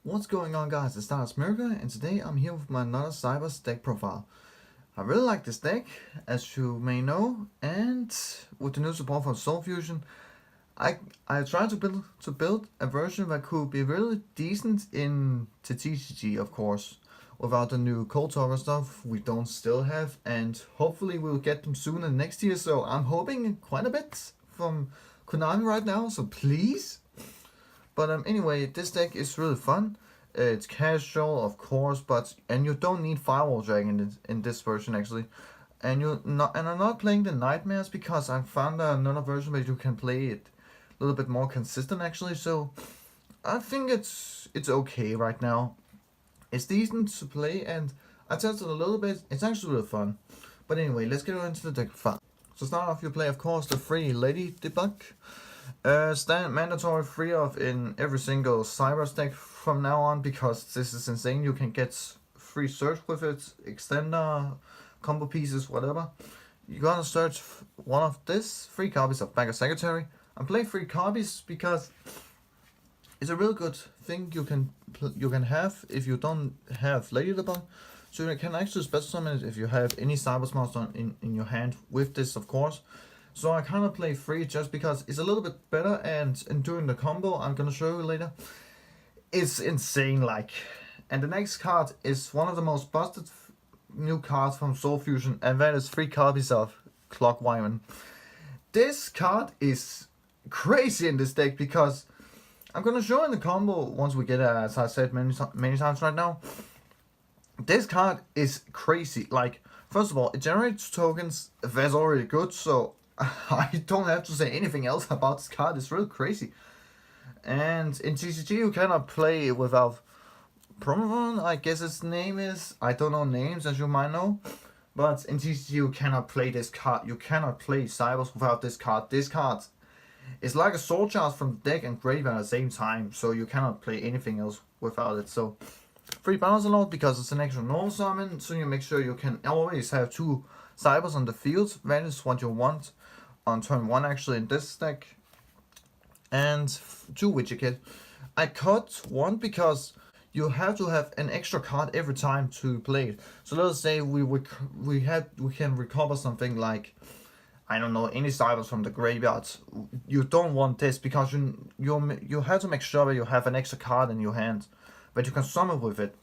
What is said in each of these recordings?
What's going on, guys? It's Stars Mirka, and today I'm here with my another Cyberse deck profile. I really like this deck, as you may know, and with the new support for Soul Fusion, I tried to build a version that could be really decent in the TCG, of course, without the new Cold Talker stuff we don't still have, and hopefully we'll get them soon in next year. So I'm hoping quite a bit from Konami right now. So please. But anyway, this deck is really fun. It's casual, of course, and you don't need Firewall Dragon in this version actually. And I'm not playing the Nightmares because I found another version where you can play it a little bit more consistent actually. So I think it's okay right now. It's decent to play, and I tested a little bit. It's actually really fun. But anyway, let's get into the deck fun. So start off, you play of course the free Lady debug. Stand mandatory free of in every single Cyberse deck from now on, because this is insane. You can get free search with it, extender, combo pieces, whatever. You're gonna search one of this, 3 copies of Bagger Secretary. I'm playing 3 copies because it's a real good thing you can have if you don't have Lady Debug. So you can actually special summon it if you have any Cyberse monster in your hand with this, of course. So I kind of play 3 just because it's a little bit better, and in doing the combo I'm gonna show you later, it's insane like. And the next card is one of the most busted new cards from Soul Fusion, and that is 3 copies of Clock Wyvern. This card is crazy in this deck because I'm gonna show in the combo once we get it, as I said many times right now. This card is crazy. Like, first of all, it generates tokens. That's already good, so I don't have to say anything else about this card. It's really crazy. And in TCG you cannot play without Promivon, I guess its name is. I don't know names, as you might know. But in TCG you cannot play this card. You cannot play Cyberse without this card. This card is like a soul charge from the deck and graveyard at the same time. So you cannot play anything else without it. So free balance a lot because it's an extra normal summon. So you make sure you can always have 2 Cyberse on the field. That is what you want on turn 1 actually in this deck. And 2 Witcher Kit. I cut 1 because you have to have an extra card every time to play it. So let's say we can recover something like, I don't know, any Cyberse from the graveyard. You don't want this because you have to make sure that you have an extra card in your hand that you can summon with it,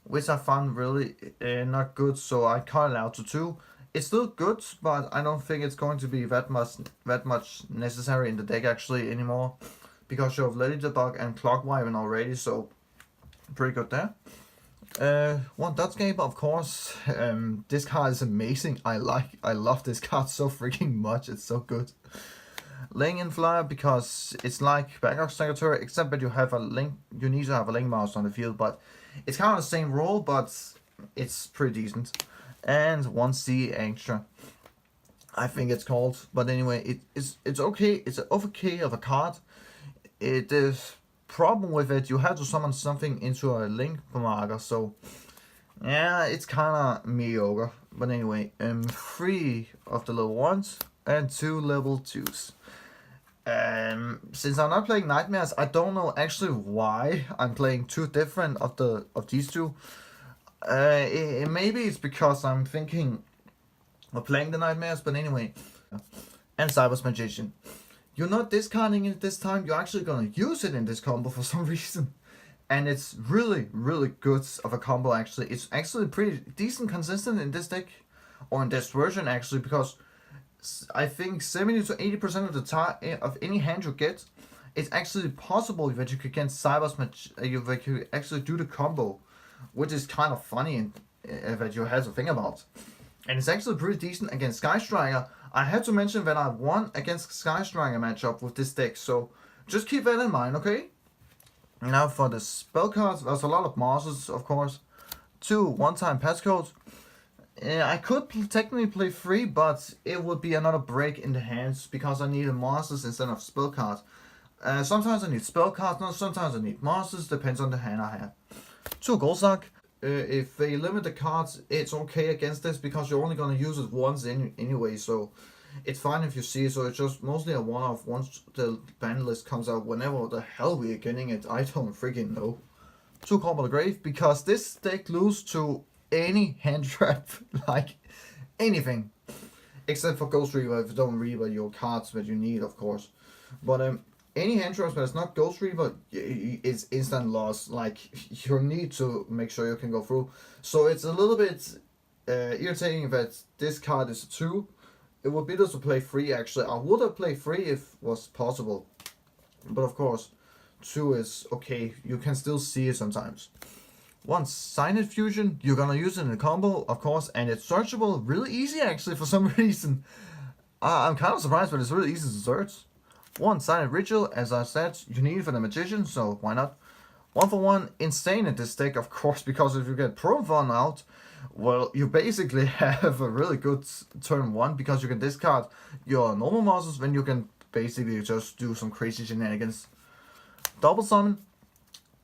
which I found really not good. So I cut it out to 2. It's still good, but I don't think it's going to be that much necessary in the deck actually anymore, because you have Lady Debug and Clock Wyvern already, so pretty good there. One Dotscape, of course. This card is amazing. I love this card so freaking much. It's so good. Laying in Flyer because it's like Backup Secretary, except that you have a link. You need to have a link mouse on the field, but it's kind of the same role, but it's pretty decent. And 1C extra, I think it's called. But anyway, it's okay. It's okay of a card. It is problem with it. You have to summon something into a link marker. So yeah, it's kind of mediocre. But anyway, 3 of the level 1s and 2 level 2s. Since I'm not playing Nightmares, I don't know actually why I'm playing 2 different of these 2. Maybe it's because I'm thinking of playing the Nightmares, but anyway. And Cyberse Magician. You're not discarding it this time, you're actually gonna use it in this combo for some reason. And it's really, really good of a combo actually. It's actually pretty decent consistent in this deck, or in this version actually, because I think 70 to 80% of the time of any hand you get, it's actually possible that you could get Cyberse that you actually do the combo, which is kind of funny and that you have to think about. And it's actually pretty decent against Sky Striker. I have to mention that I won against Sky Striker matchup with this deck, so just keep that in mind, okay? Now for the spell cards, there's a lot of monsters, of course. 2 one-time passcodes. I could technically play 3, but it would be another break in the hands because I needed monsters instead of spell cards. Sometimes I need spell cards, no, sometimes I need monsters, depends on the hand I have. 2 Goldsack. If they limit the cards, it's okay against this because you're only gonna use it once anyway, so it's fine if you see it. So it's just mostly a one-off once the ban list comes out, whenever the hell we are getting it, I don't freaking know. to Call the Grave, because this deck loses to any hand trap, like anything. Except for Ghost Reaver, if you don't Reaver your cards that you need, of course. But any hand traps that is not Ghost Reaver is instant loss. Like, you need to make sure you can go through. So it's a little bit irritating that this card is a 2. It would be better to play 3 actually. I would have played 3 if it was possible. But of course, 2 is okay. You can still see it sometimes. Once Cyanide Fusion, you're gonna use it in a combo, of course, and it's searchable really easy actually for some reason. I'm kind of surprised, but it's really easy to search. One Cyanide Ritual, as I said, you need it for the Magician, so why not? 1-for-1, insane in this deck, of course, because if you get Profon out, well, you basically have a really good turn 1, because you can discard your normal monsters, then you can basically just do some crazy shenanigans. Double Summon,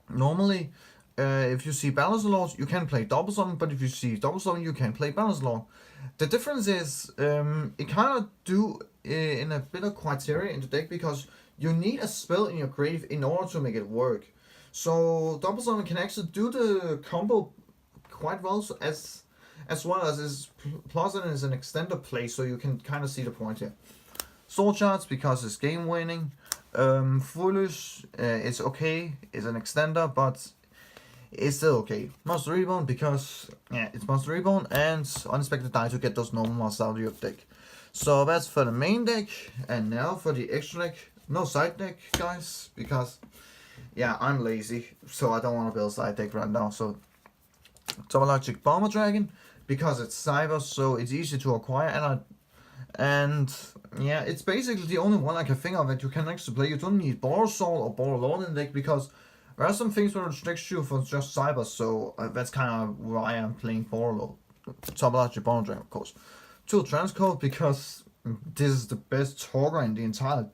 normally, if you see Balance Lord, you can play Double Summon, but if you see Double Summon, you can play Balance Lord. The difference is, it kind of do in a bit of criteria in the deck, because you need a spell in your grave in order to make it work. So Double Summon can actually do the combo quite well, so as well as is plus it is an extender play, so you can kind of see the point here. Soul Shards, because it's game winning. Foolish, it's okay, it's an extender, but it's still okay. Monster Reborn, because yeah, it's Monster Reborn, and Unexpected Die to get those normal monsters out of your deck. So that's for the main deck, and now for the extra deck. No side deck, guys, because yeah, I'm lazy, so I don't want to build a side deck right now. So Topologic Bomber Dragon, because it's Cyberse, so it's easy to acquire, and yeah, it's basically the only one I can think of that you can actually play. You don't need Borrow Soul or Borrow Lord in the deck, because there are some things that restrict you for just Cyberse, so that's kind of why I'm playing Borrow Lord. Topologic Bomber Dragon, of course. 2 Transcode, because this is the best talker in the entire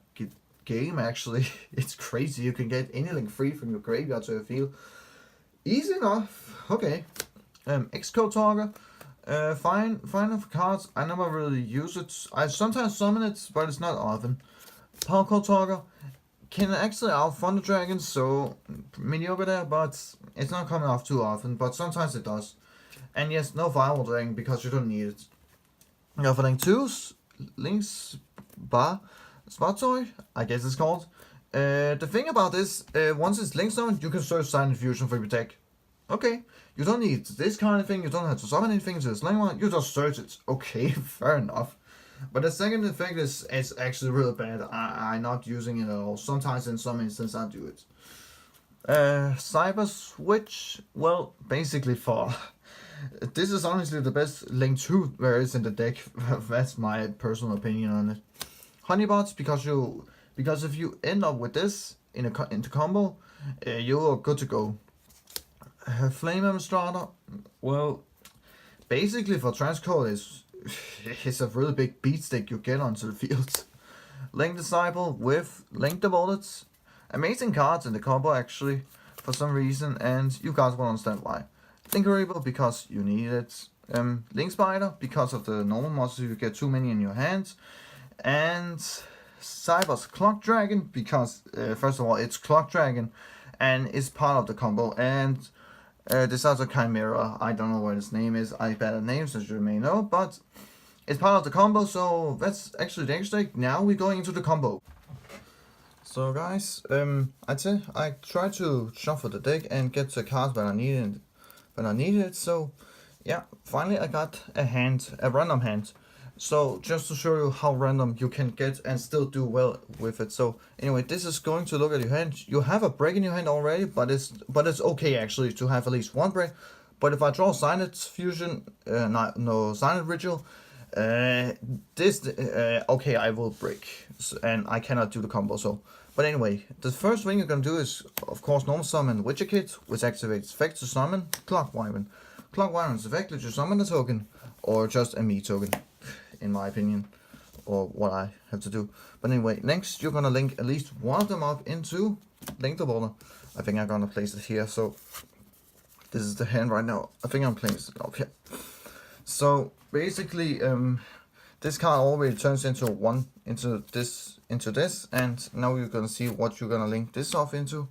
game, actually. It's crazy. You can get anything free from your graveyard to your field. Easy enough. Okay. Xcode Talker. Fine of cards. I never really use it. I sometimes summon it, but it's not often. Power Code Talker. Can actually out Thunder Dragon, so mediocre there, but it's not coming off too often, but sometimes it does. And yes, no Firewall Dragon, because you don't need it. Now for link 2's Link's Bar Spot Toy, I guess it's called. The thing about this, once it's linked on, you can search Cyanide Fusion for your deck. Okay, you don't need this kind of thing, you don't have to summon anything to this link one, you just search it. Okay, fair enough. But the second effect is actually really bad. I'm not using it at all. Sometimes in some instances I do it. Cyber Switch, well, basically for... This is honestly the best link 2 there is in the deck. That's my personal opinion on it. Honeybots, because if you end up with this in the combo, you're good to go. Flame Administrator, well, basically for Transcode it's a really big beat stick you get onto the field. Link Disciple with Link the Bullets. Amazing cards in the combo actually, for some reason, and you guys will understand why. Tinkerable, because you need it. Link Spider, because of the normal monsters, you get too many in your hands. And Cyberse Clock Dragon, because first of all it's Clock Dragon and it's part of the combo, and this other Chimera, I don't know what its name is, I better names as you may know, but it's part of the combo, so that's actually the extra deck. Now we're going into the combo. So guys, I'd say I tried to shuffle the deck and get the cards that I needed, so yeah, finally I got a random hand. So just to show you how random you can get and still do well with it. So anyway, this is going to look at your hand. You have a break in your hand already, but it's okay actually to have at least one break. But if I draw Cyanide Fusion, no Cyanide Ritual, okay, I will break, and I cannot do the combo. So, but anyway, the first thing you're gonna do is, of course, normal summon Witcher Kit, which activates effect to summon Clock Wyvern. Clock Wyvern's effect lets you summon a token, or just a me token, in my opinion, or what I have to do. But anyway, next you're gonna link at least one of them up into Link the Border. I think I'm gonna place it here. So this is the hand right now. I think I'm placing it up here. So basically, this card already turns into this, and now you're gonna see what you're gonna link this off into.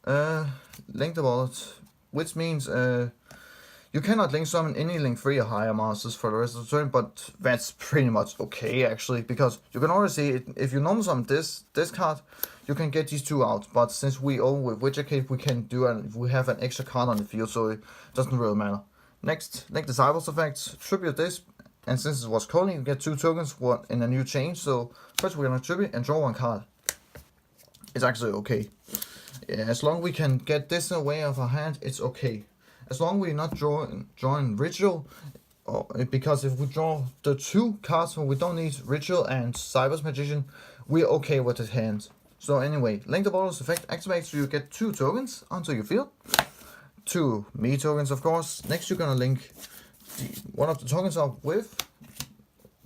link the bulid, which means you cannot link summon any link 3 or higher monsters for the rest of the turn, but that's pretty much okay actually, because you can already see it, if you normal summon this card, you can get these 2 out, but since we own with Witcher Cape, we can do it, we have an extra card on the field, so it doesn't really matter. Next, link the Cyberse effect, tribute this, and since it was calling, you get 2 tokens in a new change, so first we're gonna tribute and draw 1 card. It's actually okay. Yeah, as long as we can get this away of our hand, it's okay. As long as we're not drawing ritual, because if we draw the 2 cards when we don't need ritual and Cyberse magician, we're okay with his hand. So anyway, link the bulid effect activates, so you get 2 tokens onto your field. 2 me tokens, of course. Next, you're gonna link one of the tokens up with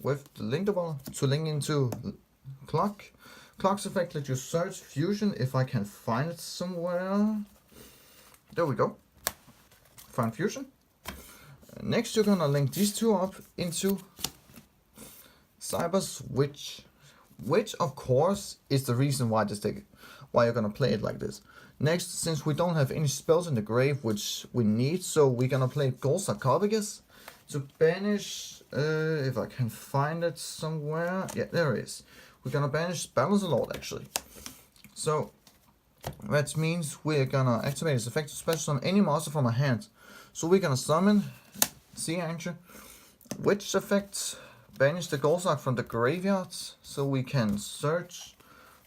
the link the bulid to link into clock. Clock's effect let you search fusion if I can find it somewhere. There we go. Find fusion. Next, you're gonna link these 2 up into Cyberse, which of course is the reason why why you're gonna play it like this. Next, since we don't have any spells in the grave which we need, so we're gonna play Gold Sarcophagus to banish, if I can find it somewhere. Yeah, there it is. We're gonna banish Balance the Lord actually. So that means we're gonna activate this effect to special summon any monster from our hand. So we're gonna summon Sea Anchor, which effect banish the Gold Sarc from the graveyard, so we can search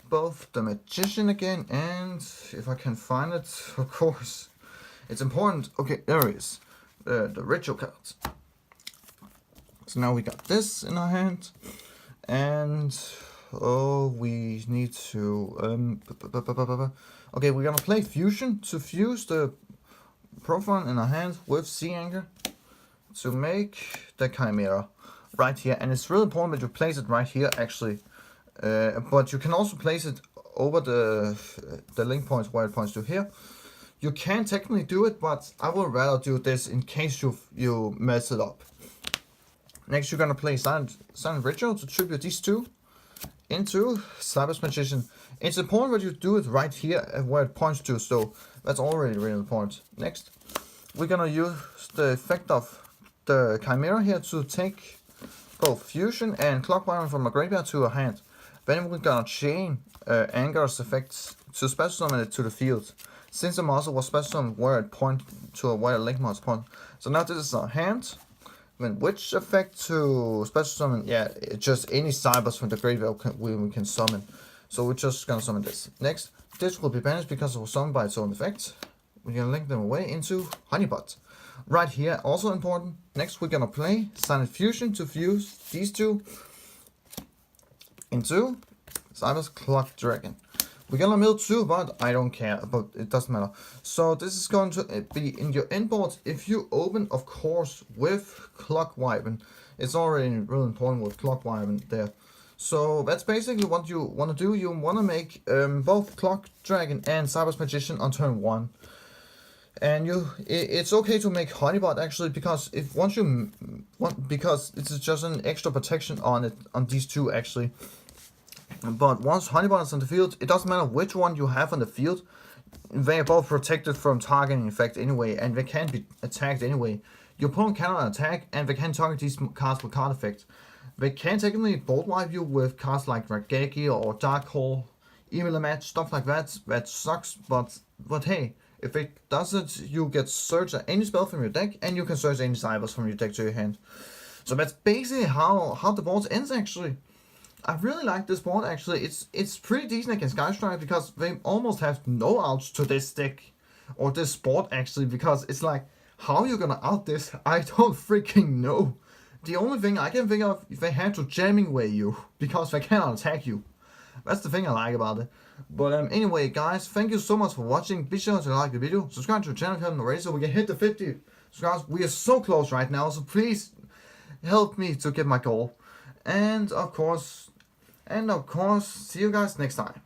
both the Magician again and, if I can find it, of course, it's important. Okay, there it is, the ritual cards. So now we got this in our hand, and we need to okay, we're gonna play fusion to fuse the profile in our hand with Sea Anchor to make the Chimera right here, and it's really important that you place it right here actually, but you can also place it over the link points where it points to here. You can technically do it, but I would rather do this in case you mess it up. Next, you're gonna play Silent Ritual to tribute these 2 into Cyberse Magician. It's important that you do it right here where it points to, so that's already really important. Next, we're gonna use the effect of the Chimera here to take both fusion and clock wiring from a graveyard to a hand. Then we're gonna chain Anger's effects to special summon it to the field, since the monster was special summoned where it point to where a link monster point. So now this is our hand. Then which effect to special summon? Yeah, just any Cyberse from the graveyard we can summon. So we're just gonna summon this. Next, this will be banished because it was summoned by its own effect. We're gonna link them away into Honeypot. Right here, also important. Next, we're gonna play Silent Fusion to fuse these 2 into Cyberse Clock Dragon. We're gonna mill 2, but I don't care, but it doesn't matter. So this is going to be in your inboard if you open, of course, with Clock Wyvern. It's already really important with Clock Wyvern there. So that's basically what you want to do. You want to make both Clock Dragon and Cyberse Magician on turn 1. And it's okay to make Honeybot actually, because because it's just an extra protection on these 2 actually. But once Honeybot is on the field, it doesn't matter which one you have on the field. They are both protected from targeting effect anyway, and they can be attacked anyway. Your opponent cannot attack, and they can target these cards with card effect. They can technically board wipe you with cards like Rageki or Dark Hole, Email a Match, stuff like that. That sucks, but hey, if it does it, you get search any spell from your deck, and you can search any Cyberse from your deck to your hand. So that's basically how the board ends actually. I really like this board actually. It's pretty decent against Skystrike because they almost have no outs to this deck or this board actually, because it's like, how you gonna out this? I don't freaking know. The only thing I can think of, if they had to jamming way you because they cannot attack you. That's the thing I like about it. But anyway guys, thank you so much for watching. Be sure to like the video, subscribe to the channel if you haven't already, so we can hit the 50 subscribers. We are so close right now, so please help me to get my goal. And of course, see you guys next time.